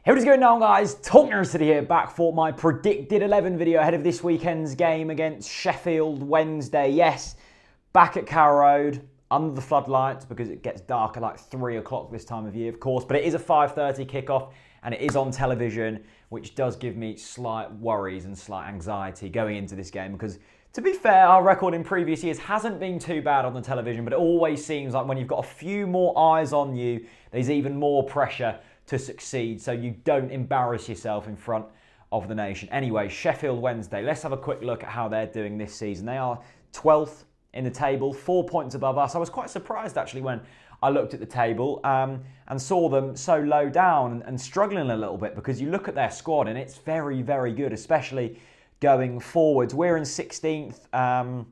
Hey, what is going on, guys? TalkNorwichCity here, back for my predicted 11 video ahead of this weekend's game against Sheffield Wednesday. Yes, back at Carrow Road, under the floodlights, because it gets dark at like 3 o'clock this time of year, of course. But it is a 5:30 kickoff, and it is on television, which does give me slight worries and slight anxiety going into this game, because to be fair, our record in previous years hasn't been too bad on the television, but it always seems like when you've got a few more eyes on you, there's even more pressure to succeed, so you don't embarrass yourself in front of the nation. Anyway, Sheffield Wednesday, let's have a quick look at how they're doing this season. They are 12th in the table, 4 points above us. I was quite surprised actually when I looked at the table and saw them so low down and struggling a little bit, because you look at their squad and it's very, very good, especially going forwards. We're in 16th.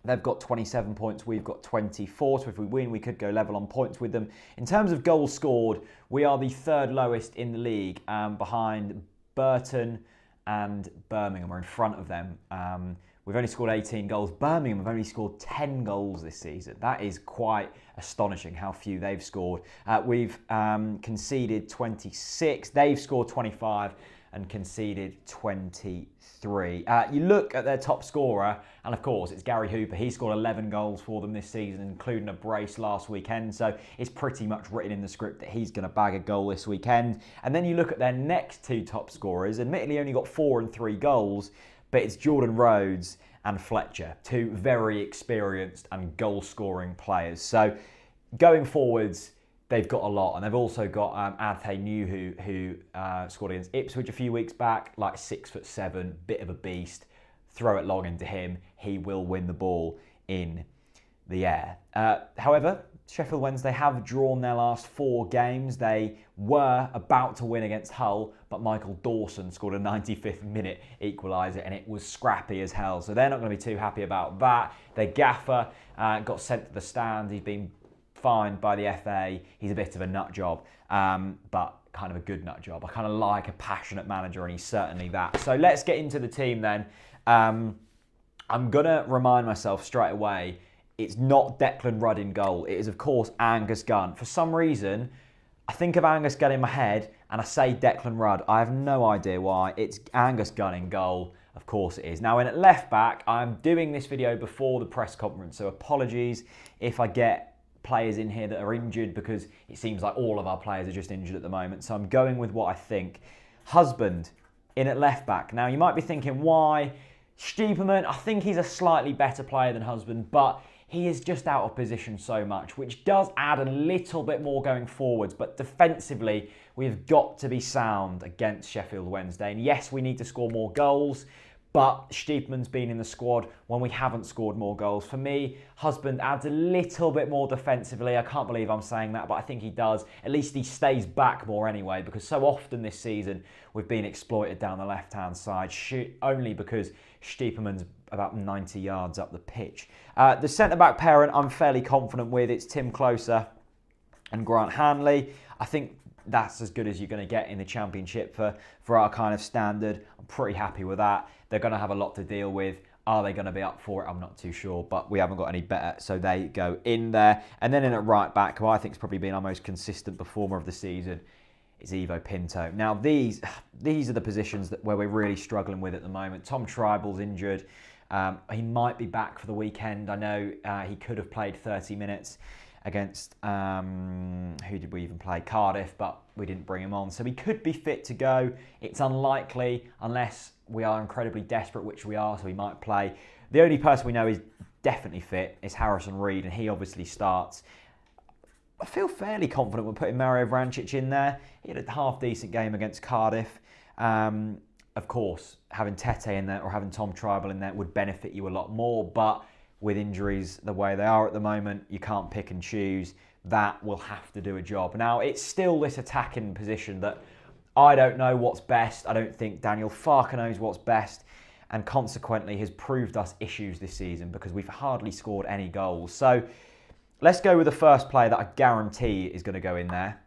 They've got 27 points, we've got 24, so if we win, we could go level on points with them. In terms of goals scored, we are the third lowest in the league, behind Burton and Birmingham. We're in front of them. We've only scored 18 goals. Birmingham have only scored 10 goals this season. That is quite astonishing how few they've scored. We've conceded 26, they've scored 25 and conceded 23. You look at their top scorer, and of course it's Gary Hooper. He scored 11 goals for them this season, including a brace last weekend, so it's pretty much written in the script that he's going to bag a goal this weekend. And then you look at their next two top scorers, admittedly only got 4 and 3 goals, but it's Jordan Rhodes and Fletcher, two very experienced and goal-scoring players. So going forwards, they've got a lot, and they've also got Adhe New, who scored against Ipswich a few weeks back, like 6'7", bit of a beast. Throw it long into him, he will win the ball in the air. However, Sheffield Wednesday have drawn their last 4 games. They were about to win against Hull, but Michael Dawson scored a 95th minute equaliser, and it was scrappy as hell. So they're not going to be too happy about that. Their gaffer got sent to the stand. He's been fined by the FA. He's a bit of a nut job, but kind of a good nut job. I kind of like a passionate manager, and he's certainly that. So let's get into the team then. I'm going to remind myself straight away, it's not Declan Rudd in goal. It is, of course, Angus Gunn. For some reason, I think of Angus Gunn in my head, and I say Declan Rudd. I have no idea why. It's Angus Gunn in goal. Of course it is. Now, in at left back, I'm doing this video before the press conference, so apologies if I get players in here that are injured, because it seems like all of our players are just injured at the moment. So I'm going with what I think. Husband in at left back. Now, you might be thinking, why? Stiepermann, I think he's a slightly better player than Husband, but he is just out of position so much, which does add a little bit more going forwards. But defensively, we've got to be sound against Sheffield Wednesday. And yes, we need to score more goals, but Stiepermann's been in the squad when we haven't scored more goals. For me, Husband adds a little bit more defensively. I can't believe I'm saying that, but I think he does. At least he stays back more anyway, because so often this season we've been exploited down the left-hand side, only because Stiepermann's about 90 yards up the pitch. The centre-back pairing I'm fairly confident with. It's Tim Closer and Grant Hanley. I think that's as good as you're going to get in the Championship for our kind of standard. I'm pretty happy with that. They're going to have a lot to deal with. Are they going to be up for it? I'm not too sure, but we haven't got any better, so they go in there. And then in at right back, who I think has probably been our most consistent performer of the season, is Ivo Pinto. Now, these are the positions where we're really struggling with at the moment. Tom Tribal's injured. He might be back for the weekend. I know he could have played 30 minutes against, who did we even play? Cardiff, but we didn't bring him on. So he could be fit to go. It's unlikely unless we are incredibly desperate, which we are, so he might play. The only person we know is definitely fit is Harrison Reed, and he obviously starts. I feel fairly confident we're putting Mario Vrancic in there. He had a half-decent game against Cardiff. Of course, having Tete in there or having Tom Tribal in there would benefit you a lot more, but with injuries the way they are at the moment, you can't pick and choose. That will have to do a job. Now, it's still this attacking position that I don't know what's best. I don't think Daniel Farke knows what's best, and consequently has proved us issues this season, because we've hardly scored any goals. So let's go with the first player that I guarantee is going to go in there,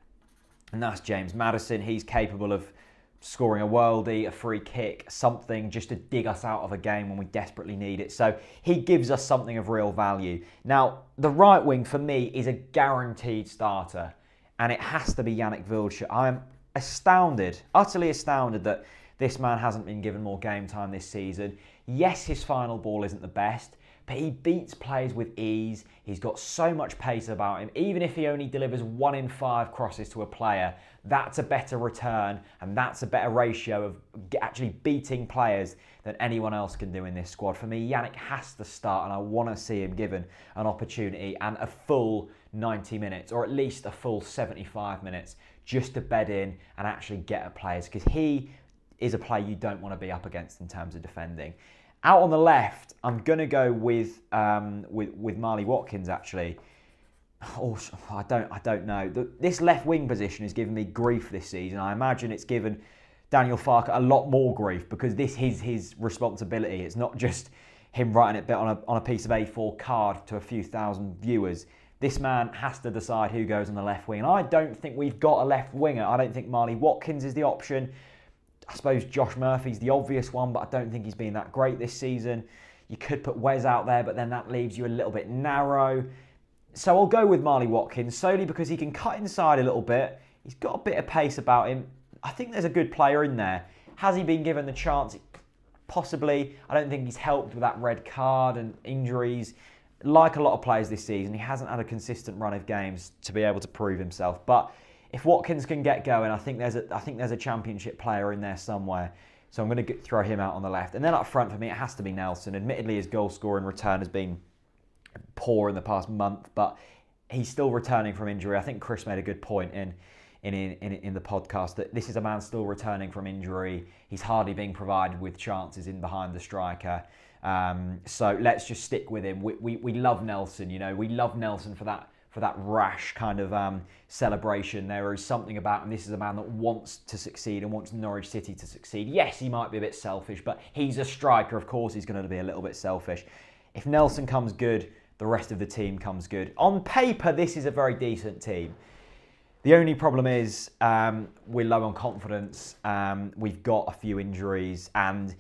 and that's James Maddison. He's capable of scoring a worldie, a free kick, something just to dig us out of a game when we desperately need it. So he gives us something of real value. Now, the right wing for me is a guaranteed starter, and it has to be Yannick Wilshere. I'm astounded, utterly astounded that this man hasn't been given more game time this season. Yes, his final ball isn't the best, but he beats players with ease. He's got so much pace about him. Even if he only delivers 1 in 5 crosses to a player, that's a better return and that's a better ratio of actually beating players than anyone else can do in this squad. For me, Yannick has to start, and I want to see him given an opportunity and a full 90 minutes, or at least a full 75 minutes, just to bed in and actually get at players, because he is a player you don't want to be up against in terms of defending. Out on the left, I'm going to go with Marley Watkins, actually. Oh, I don't know. This left wing position has given me grief this season. I imagine it's given Daniel Farke a lot more grief, because this is his responsibility. It's not just him writing it on a piece of A4 card to a few thousand viewers. This man has to decide who goes on the left wing. And I don't think we've got a left winger. I don't think Marley Watkins is the option. I suppose Josh Murphy's the obvious one, but I don't think he's been that great this season. You could put Wes out there, but then that leaves you a little bit narrow. So I'll go with Marley Watkins, solely because he can cut inside a little bit. He's got a bit of pace about him. I think there's a good player in there. Has he been given the chance? Possibly. I don't think he's helped with that red card and injuries. Like a lot of players this season, he hasn't had a consistent run of games to be able to prove himself. But if Watkins can get going, I think there's a championship player in there somewhere. So I'm going to throw him out on the left. And then up front for me, it has to be Nelson. Admittedly, his goal scoring return has been poor in the past month, but he's still returning from injury. I think Chris made a good point in the podcast that this is a man still returning from injury. He's hardly being provided with chances in behind the striker. So let's just stick with him. We love Nelson, you know. We love Nelson for that rash kind of celebration. There is something about him. This is a man that wants to succeed and wants Norwich City to succeed. Yes, he might be a bit selfish, but he's a striker. Of course, he's going to be a little bit selfish. If Nelson comes good, the rest of the team comes good. On paper, this is a very decent team. The only problem is we're low on confidence. We've got a few injuries, and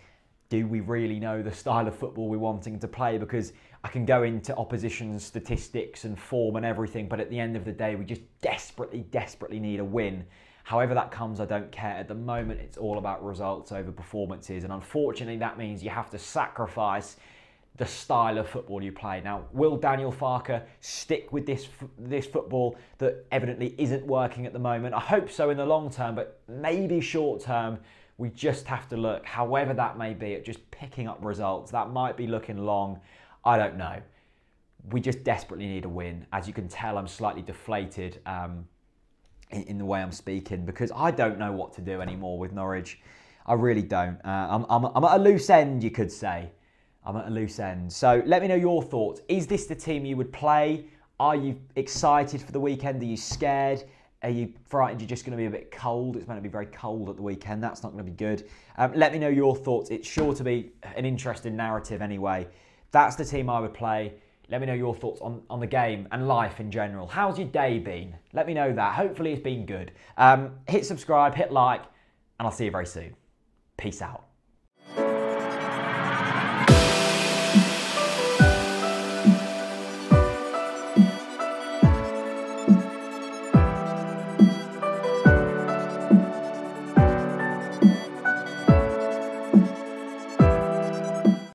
do we really know the style of football we're wanting to play? Because I can go into opposition statistics and form and everything, but at the end of the day, we just desperately need a win. However that comes, I don't care. At the moment, it's all about results over performances, and unfortunately, that means you have to sacrifice the style of football you play. Now, will Daniel Farke stick with this football that evidently isn't working at the moment? I hope so in the long term, but maybe short term, we just have to look, however that may be, at just picking up results. That might be looking long. I don't know. We just desperately need a win. As you can tell, I'm slightly deflated in the way I'm speaking, because I don't know what to do anymore with Norwich. I really don't. I'm at a loose end, you could say. I'm at a loose end. So let me know your thoughts. Is this the team you would play? Are you excited for the weekend? Are you scared? Are you frightened you're just going to be a bit cold? It's meant to be very cold at the weekend. That's not going to be good. Let me know your thoughts. It's sure to be an interesting narrative anyway. That's the team I would play. Let me know your thoughts on the game and life in general. How's your day been? Let me know that. Hopefully it's been good. Hit subscribe, hit like, and I'll see you very soon. Peace out.